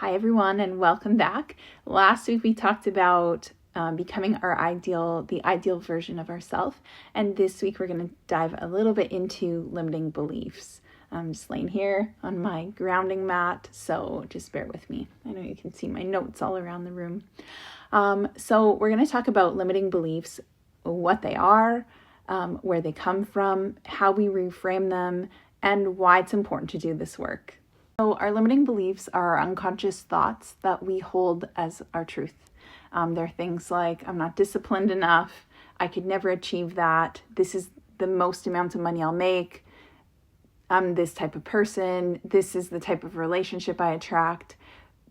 Hi everyone, and welcome back. Last week we talked about becoming the ideal version of ourselves, and this week we're going to dive a little bit into limiting beliefs. I'm just laying here on my grounding mat, so just bear with me. I know you can see my notes all around the room. So we're going to talk about limiting beliefs, what they are, where they come from, how we reframe them, and why it's important to do this work. So our limiting beliefs are our unconscious thoughts that we hold as our truth. They're things like, I'm not disciplined enough, I could never achieve that, this is the most amount of money I'll make, I'm this type of person, this is the type of relationship I attract.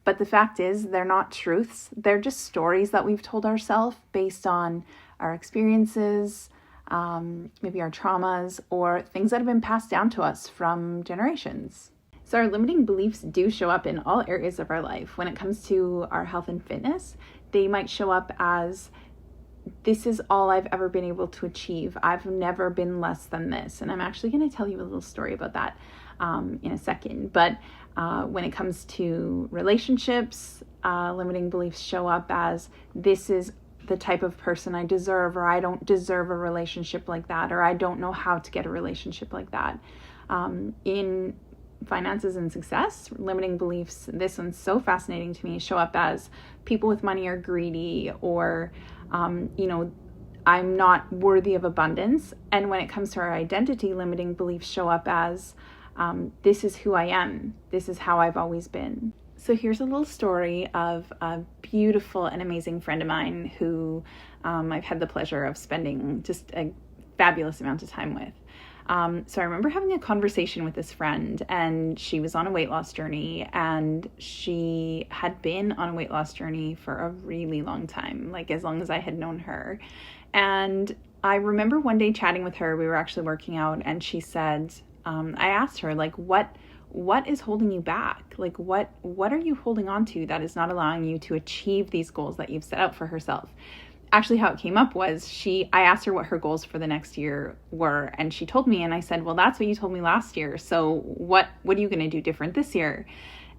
But the fact is, they're not truths, they're just stories that we've told ourselves based on our experiences, maybe our traumas, or things that have been passed down to us from generations. So our limiting beliefs do show up in all areas of our life. When it comes to our health and fitness, they might show up as, this is all I've ever been able to achieve. I've never been less than this. And I'm actually going to tell you a little story about that in a second. But when it comes to relationships, limiting beliefs show up as, this is the type of person I deserve, or I don't deserve a relationship like that, or I don't know how to get a relationship like that. In finances and success, limiting beliefs, this one's so fascinating to me, show up as people with money are greedy, or I'm not worthy of abundance. And when it comes to our identity, limiting beliefs show up as this is who I am, this is how I've always been. So here's a little story of a beautiful and amazing friend of mine who I've had the pleasure of spending just a fabulous amount of time with. So I remember having a conversation with this friend, and she was on a weight loss journey, and she had been on a weight loss journey for a really long time, like as long as I had known her. And I remember one day chatting with her, we were actually working out, and she said, I asked her, like, what is holding you back? Like, what are you holding on to that is not allowing you to achieve these goals that you've set out for herself? Actually, how it came up was I asked her what her goals for the next year were, and she told me, and I said, well, that's what you told me last year. So what are you going to do different this year?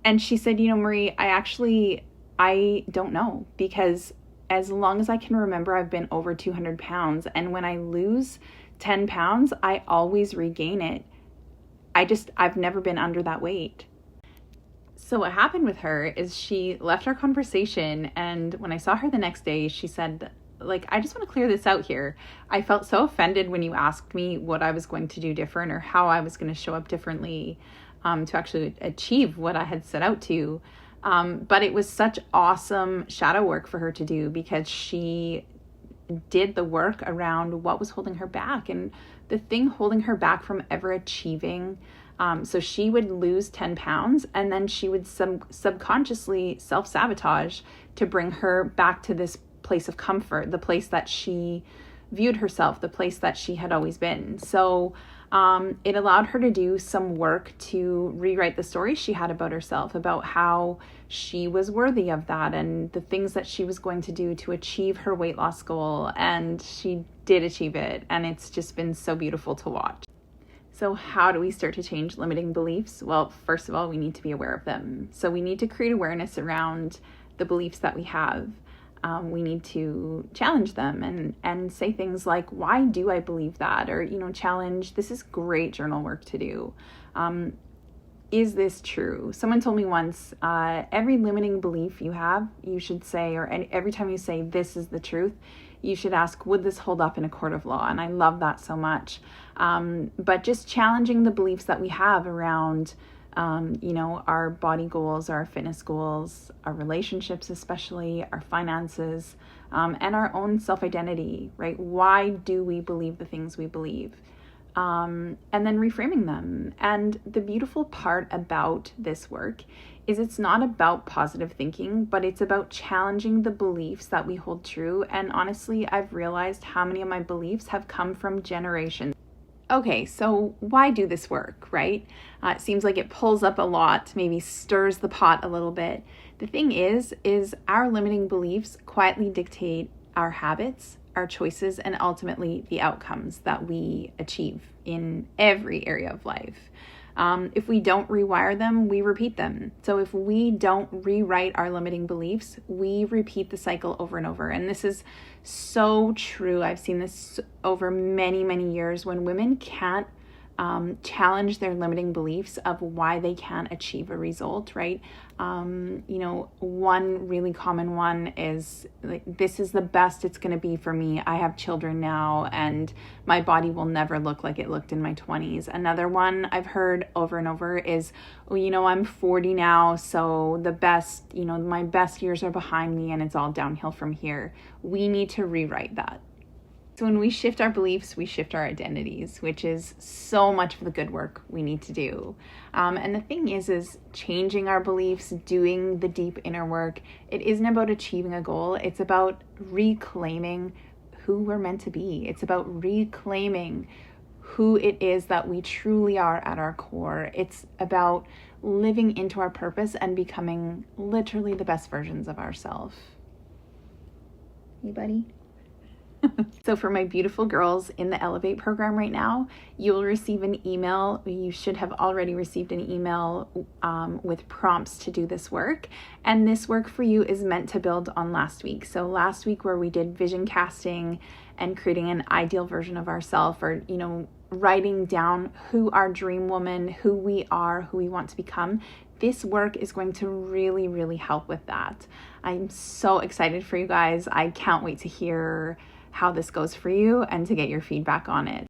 And she said, Marie, I don't know, because as long as I can remember, I've been over 200 pounds. And when I lose 10 pounds, I always regain it. I've never been under that weight. So what happened with her is she left our conversation, and when I saw her the next day, she said, like, I just want to clear this out here. I felt so offended when you asked me what I was going to do different, or how I was going to show up differently to actually achieve what I had set out to. But it was such awesome shadow work for her to do, because she did the work around what was holding her back, and the thing holding her back from ever achieving. So she would lose 10 pounds, and then she would subconsciously self-sabotage to bring her back to this place of comfort, the place that she viewed herself, the place that she had always been. So it allowed her to do some work to rewrite the story she had about herself, about how she was worthy of that, and the things that she was going to do to achieve her weight loss goal. And she did achieve it, and it's just been so beautiful to watch. So how do we start to change limiting beliefs? Well, first of all, we need to be aware of them. So we need to create awareness around the beliefs that we have. We need to challenge them and say things like, why do I believe that? Or, challenge, this is great journal work to do. Is this true? Someone told me once, every limiting belief you have, you should say, or every time you say, this is the truth, you should ask, would this hold up in a court of law? And I love that so much. But just challenging the beliefs that we have around, our body goals, our fitness goals, our relationships, especially our finances, and our own self-identity, right? Why do we believe the things we believe? And then reframing them. And the beautiful part about this work is it's not about positive thinking, but it's about challenging the beliefs that we hold true. And honestly, I've realized how many of my beliefs have come from generations. Okay, so why do this work, right? It seems like it pulls up a lot, maybe stirs the pot a little bit. The thing is our limiting beliefs quietly dictate our habits, our choices, and ultimately the outcomes that we achieve in every area of life. If we don't rewire them, we repeat them. So if we don't rewrite our limiting beliefs, we repeat the cycle over and over. And this is so true. I've seen this over many, many years when women can't challenge their limiting beliefs of why they can't achieve a result, right? One really common one is like, this is the best it's going to be for me. I have children now and my body will never look like it looked in my 20s. Another one I've heard over and over is, I'm 40 now, so the best, my best years are behind me and it's all downhill from here. We need to rewrite that. So when we shift our beliefs, we shift our identities, which is so much of the good work we need to do. And the thing is changing our beliefs, doing the deep inner work. It isn't about achieving a goal. It's about reclaiming who we're meant to be. It's about reclaiming who it is that we truly are at our core. It's about living into our purpose and becoming literally the best versions of ourselves. Hey, buddy. So for my beautiful girls in the Elevate program right now, you will receive an email. You should have already received an email with prompts to do this work. And this work for you is meant to build on last week. So last week where we did vision casting and creating an ideal version of ourselves, or, writing down who our dream woman, who we are, who we want to become. This work is going to really, really help with that. I'm so excited for you guys. I can't wait to hear how this goes for you and to get your feedback on it.